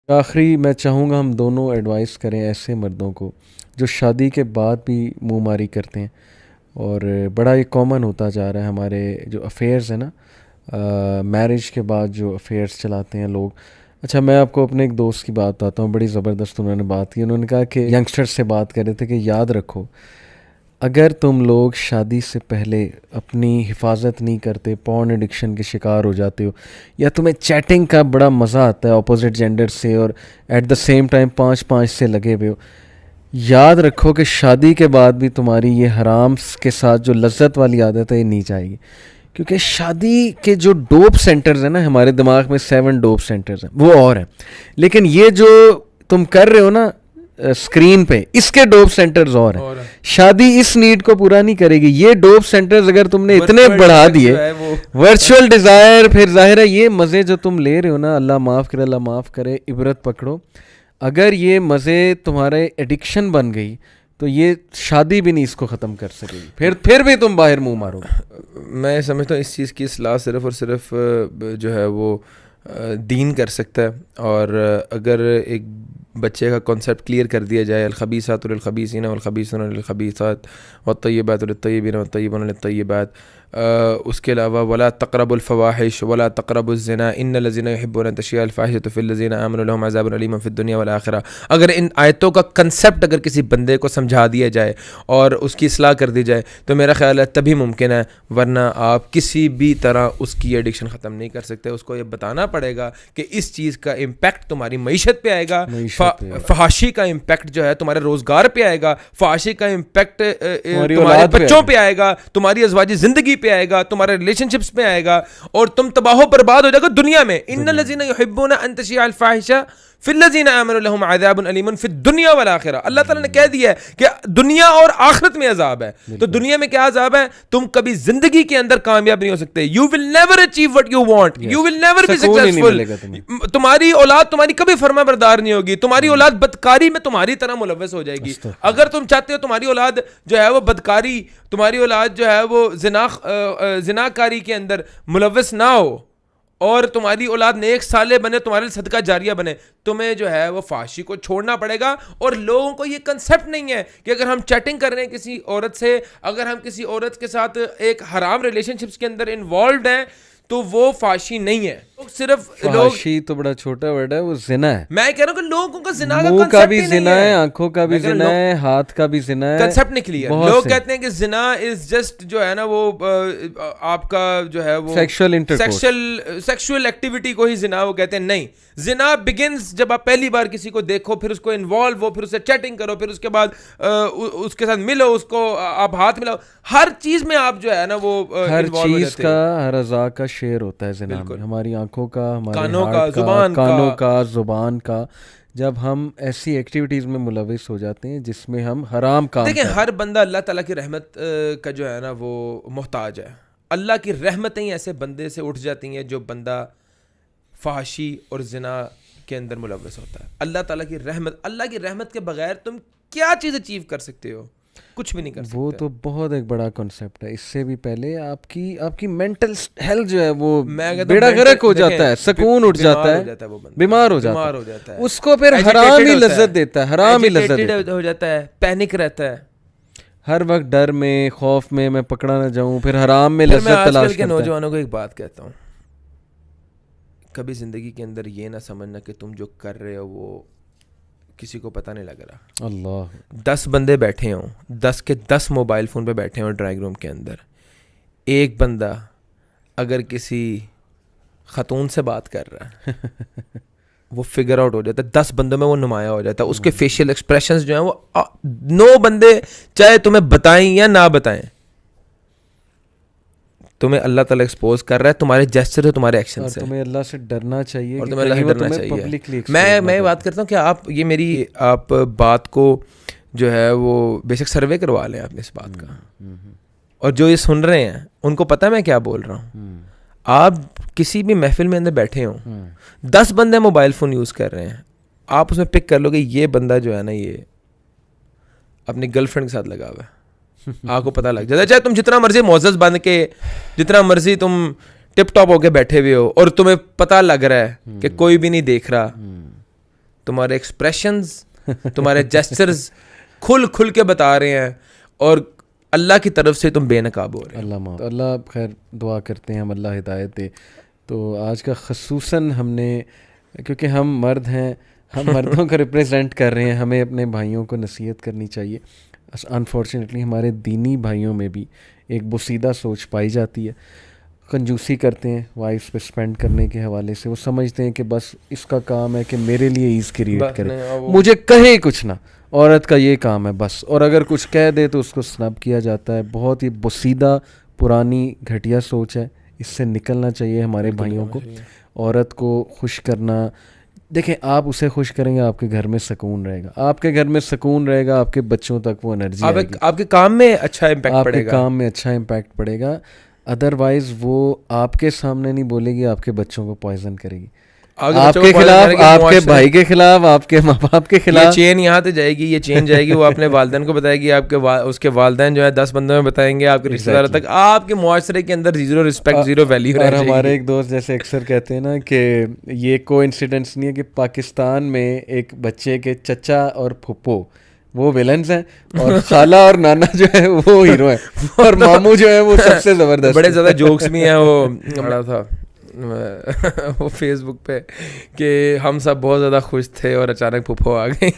آخری میں چاہوں گا ہم دونوں ایڈوائس کریں ایسے مردوں کو جو شادی کے بعد بھی منہ ماری کرتے ہیں، اور بڑا یہ کامن ہوتا جا رہا ہے ہمارے جو افیئرز ہیں نا، میرج کے بعد جو افیئرز چلاتے ہیں لوگ. اچھا، میں آپ کو اپنے ایک دوست کی بات بتاتا ہوں، بڑی زبردست انہوں نے بات کی. انہوں نے کہا کہ ینگسٹر سے بات کر رہے تھے کہ یاد رکھو، اگر تم لوگ شادی سے پہلے اپنی حفاظت نہیں کرتے، پورن ایڈکشن کے شکار ہو جاتے ہو، یا تمہیں چیٹنگ کا بڑا مزہ آتا ہے اپوزٹ جینڈر سے اور ایٹ دا سیم ٹائم 5 سے لگے ہوئے ہو، یاد رکھو کہ شادی کے بعد بھی تمہاری یہ حرام کے ساتھ جو لذت والی عادت ہے یہ نہیں جائے گی. کیونکہ شادی کے جو ڈوپ سینٹرز ہیں نا، ہمارے دماغ میں 7 ڈوپ سینٹرز ہیں، وہ اور ہیں، لیکن یہ جو تم کر رہے ہو نا اسکرین پہ، اس کے ڈوپ سینٹرز اور ہیں. شادی اس نیڈ کو پورا نہیں کرے گی. یہ ڈوپ سینٹرز اگر تم نے اتنے بڑھا دیے، ورچوئل ڈیزائر، پھر ظاہر ہے یہ مزے جو تم لے رہے ہو نا، اللہ معاف کرے، اللہ معاف کرے، عبرت پکڑو. اگر یہ مزے تمہارے ایڈکشن بن گئی تو یہ شادی بھی نہیں اس کو ختم کر سکے گی، پھر بھی تم باہر منہ مارو گے. میں سمجھتا ہوں اس چیز کی اصلاح صرف اور صرف جو ہے وہ دین کر سکتا ہے. اور اگر ایک بچے کا کانسیپٹ کلیئر کر دیا جائے، الخبیثات للخبیثین والخبیثون للخبیثات والطیبات للطیبین والطیبون للطیبات، اس کے علاوہ ولا تقربوا الفواحش ولا تقربوا الزنا ان الذين يحبون ان تشيع الفاحشة في الذين آمنوا لهم عذاب أليم في الدنيا والآخرة. اگر ان آیتوں کا کنسیپٹ اگر کسی بندے کو سمجھا دیا جائے اور اس کی اصلاح کر دی جائے تو میرا خیال ہے تبھی ممکن ہے، ورنہ آپ کسی بھی طرح اس کی ایڈکشن ختم نہیں کر سکتے. اس کو یہ بتانا پڑے گا کہ اس چیز کا امپیکٹ تمہاری معیشت پہ آئے گا، فحاشی کا امپیکٹ جو ہے تمہارے روزگار پہ آئے گا، فحاشی کا امپیکٹ تمہارے بچوں پہ آئے گا، تمہاری ازواجی زندگی پہ آئے گا، تمہارے ریلیشن شپس پہ آئے گا، اور تم تباہ و برباد ہو جائے گا دنیا میں. ان الذین یحبون ان تشیع الفاحشہ فی الذین آمنوا لهم عذاب علیم فی الدنیا والآخرہ. اللہ تعالیٰ نے کہہ دیا ہے کہ دنیا اور آخرت میں عذاب ہے. تو دنیا میں کیا عذاب ہے؟ تم کبھی زندگی کے اندر کامیاب نہیں ہو سکتے. You will never achieve what you want, you will never be successful. تمہاری اولاد تمہاری کبھی فرما بردار نہیں ہوگی، تمہاری اولاد بدکاری میں تمہاری طرح ملوث ہو جائے گی. اگر تم چاہتے ہو تمہاری اولاد جو ہے وہ بدکاری، تمہاری اولاد جو ہے وہ زناکاری کے اندر ملوث نہ ہو، اور تمہاری اولاد نیک صالح بنے، تمہارے صدقہ جاریہ بنے، تمہیں جو ہے وہ فحاشی کو چھوڑنا پڑے گا. اور لوگوں کو یہ کنسیپٹ نہیں ہے کہ اگر ہم چیٹنگ کر رہے ہیں کسی عورت سے، اگر ہم کسی عورت کے ساتھ ایک حرام ریلیشن شپس کے اندر انوالوڈ ہیں تو وہ فحاشی نہیں ہے. صرف فحاشی تو بڑا چھوٹا ورڈ ہے، وہ زنا ہے. میں کہہ رہا ہوں کہ لوگوں کا زنا کا منہ کا بھی زنا ہے، آنکھوں کا بھی زنا ہے، ہاتھ کا بھی زنا ہے. کنسیپٹ نہیں کلیئر. لوگ کہتے ہیں کہ زنا از جسٹ جو ہے نا وہ آپ کا جو ہے وہ سیکشل ایکٹیویٹی کو ہی زنا وہ کہتے ہیں. نہیں، زنا بگنز جب آپ پہلی بار کسی کو دیکھو، پھر اس کو انوالو ہو، پھر اس سے چیٹنگ کرو، پھر اس کے بعد اس کے ساتھ ملو، اس کو آپ ہاتھ ملاؤ، ہر چیز میں آپ جو ہے نا وہ ہر چیز کا، ہر اعضاء کا شیئر ہوتا ہے زنا میں. ہماری آنکھوں کا، ہمارے کانوں کا، کانوں کا، زبان کا. جب ہم ایسی ایکٹیویٹیز میں ملوث ہو جاتے ہیں جس میں ہم حرام کام دیکھیں، ہر بندہ اللہ تعالیٰ کی رحمت کا جو ہے نا وہ محتاج ہے. اللہ کی رحمتیں ایسے بندے سے اٹھ جاتی ہیں جو بندہ فحاشی اور زنا کے اندر ملوث ہوتا ہے. اللہ تعالیٰ کی رحمت کے بغیر تم کیا چیز اچیو کر سکتے ہو؟ کچھ بھی نہیں کر سکتے. وہ تو بہت ایک بڑا کنسیپٹ ہے. اس سے بھی پہلے آپ کی مینٹل ہیلتھ جو ہے وہ بیڑا غرق ہو جاتا ہے، سکون اٹھ جاتا ہے، بیمار ہو جاتا ہے. اس کو پھر حرام ہی لذت دیتا ہے، حرام ہی لذت ہو جاتا ہے، پینک رہتا ہے ہر وقت، ڈر میں، خوف میں پکڑا نہ جاؤں، پھر حرام میں لذت تلاش کرتا ہے. آج کل کے نوجوانوں کو ایک بات کہتا ہوں، کبھی زندگی کے اندر یہ نہ سمجھنا کہ تم جو کر رہے ہو وہ کسی کو پتہ نہیں لگ رہا. اللہ 10 بندے بیٹھے ہوں، 10 کے 10 موبائل فون پہ بیٹھے ہوں ڈرائنگ روم کے اندر، ایک بندہ اگر کسی خاتون سے بات کر رہا ہے وہ فگر آؤٹ ہو جاتا ہے، 10 بندوں میں وہ نمایاں ہو جاتا ہے. اس کے فیشیل ایکسپریشنز جو ہیں وہ 9 بندے چاہے تمہیں بتائیں یا نہ بتائیں، تمہیں اللہ تعالیٰ ایکسپوز کر رہا ہے تمہارے جیسچر سے، تمہارے ایکشن سے. تمہیں اللہ سے ڈرنا چاہیے، اور تمہیں اللہ سے ڈرنا چاہیے. میں بات کرتا ہوں کہ آپ بات کو جو ہے وہ بے شک سروے کروا لیں آپ نے اس بات کا، اور جو یہ سن رہے ہیں ان کو پتہ میں کیا بول رہا ہوں. آپ کسی بھی محفل میں اندر بیٹھے ہوں، 10 بندے موبائل فون یوز کر رہے ہیں، آپ اس میں پک کر لو کہ یہ بندہ جو ہے نا یہ اپنی گرل فرینڈ کے ساتھ لگا ہوا ہے. آپ کو پتہ لگ جاتا ہے، چاہے تم جتنا مرضی معزز بن کے، جتنا مرضی تم ٹپ ٹاپ ہو کے بیٹھے ہوئے ہو اور تمہیں پتہ لگ رہا ہے کہ کوئی بھی نہیں دیکھ رہا، تمہارے ایکسپریشنز تمہارے جیسچرز کھل کے بتا رہے ہیں اور اللہ کی طرف سے تم بے نقاب ہو رہے ہیں. اللہ خیر دعا کرتے ہیں ہم اللہ ہدایت دے. تو آج کا خصوصاً ہم نے, کیونکہ ہم مرد ہیں, ہم مردوں کو ریپریزنٹ کر رہے ہیں, ہمیں اپنے بھائیوں کو نصیحت کرنی چاہیے. انفارچونیٹلی ہمارے دینی بھائیوں میں بھی ایک بوسیدہ سوچ پائی جاتی ہے, کنجوسی کرتے ہیں وائفس پہ اسپینڈ کرنے کے حوالے سے. وہ سمجھتے ہیں کہ بس اس کا کام ہے کہ میرے لیے ایز کریٹ کرے, مجھے کہے کچھ نہ, عورت کا یہ کام ہے بس. اور اگر کچھ کہہ دے تو اس کو سنب کیا جاتا ہے. بہت ہی بوسیدہ پرانی گھٹیا سوچ ہے, اس سے نکلنا چاہیے ہمارے بھائیوں کو. عورت کو خوش کرنا, دیکھیں آپ اسے خوش کریں گے آپ کے گھر میں سکون رہے گا, آپ کے گھر میں سکون رہے گا, آپ کے بچوں تک وہ انرجی آئے گی, آپ کے کام میں اچھا امپیکٹ پڑے گا, آپ کے کام میں اچھا امپیکٹ پڑے گا. ادروائز وہ آپ کے سامنے نہیں بولے گی, آپ کے بچوں کو پوائزن کرے گی, آپ کے خلاف, آپ کے بھائی کے خلاف, آپ کے ماں باپ کے خلاف. یہ چین یہاں سے جائے گی, یہ چین جائے گی, وہ اپنے والدین کو بتائے گی, آپ کے اس کے والدین جو ہے 10 بندوں میں بتائیں گے, آپ کے رشتہ داروں تک. آپ کے معاشرے کے اندر زیرو رسپیکٹ, زیرو ویلیو. اور ہمارے ایک دوست جیسے اکثر کہتے ہیں نا کہ یہ کوئی انسیڈنٹس نہیں ہے کہ پاکستان میں ایک بچے کے چچا اور پھپھو وہ ویلنز ہیں, اور خالہ اور نانا جو ہے وہ ہیرو ہیں, اور ماموں جو ہے وہ سب سے زبردست. بڑے زیادہ جوکس بھی ہیں. وہ بڑا تھا وہ فیس بک پہ کہ ہم سب بہت زیادہ خوش تھے اور اچانک پھپھو آ گئی.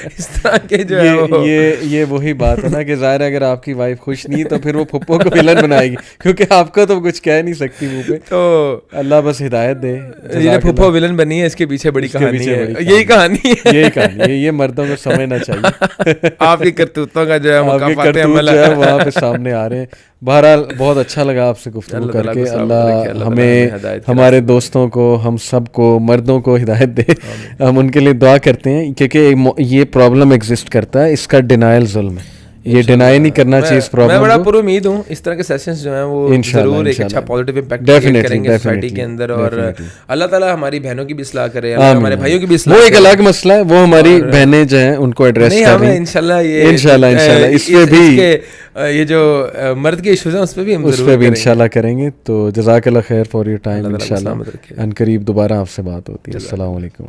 اس طرح کے جو ہے یہ وہی بات ہے نا کہ ظاہر ہے اگر آپ کی وائف خوش نہیں تو پھر وہ پھپھو کو ویلن بنائے گی, کیونکہ آپ کو تو کچھ کہہ نہیں سکتی منہ پہ. تو اللہ بس ہدایت دے. یہ پھپھو ویلن بنی ہے, اس کے پیچھے بڑی کہانی ہے, یہی کہانی ہے, یہی کہانی ہے. یہ مردوں کو سمجھنا چاہیے. آپ کی کرتوتوں کا جو ہے مقافات عمل ہے وہاں پہ سامنے آ رہے ہیں. بہرحال بہت اچھا لگا آپ سے گفتگو کر کے. اللہ ہمیں, ہمارے دوستوں کو, ہم سب کو, مردوں کو ہدایت دے. ہم ان کے لیے دعا کرتے ہیں کیونکہ یہ پرابلم ایگزسٹ کرتا ہے, اس کا ڈینائل ظلم ہے, یہ ڈینائی نہیں کرنا چاہیے اس پرابلم کو. میں بڑا پر امید ہوں اس طرح کے سیشنز جو ہیں وہ ضرور ایک اچھا پازیٹیو امپیکٹ کریں گے سوسائٹی کے اندر, اور اللہ تعالیٰ ہماری بہنوں کی بھی اصلاح کرے, ہمارے بھائیوں کی بھی اصلاح. وہ ایک الگ مسئلہ ہے, وہ ہماری بہنیں جو ہیں ان کو ایڈریس کریں گے انشاءاللہ. اس پہ بھی یہ جو مرد کے ایشوز ہیں اس پہ بھی ہم انشاءاللہ کریں گے. تو جزاک اللہ خیر فار یور ٹائم. انشاءاللہ ان قریب دوبارہ آپ سے بات ہوتی ہے. السلام علیکم.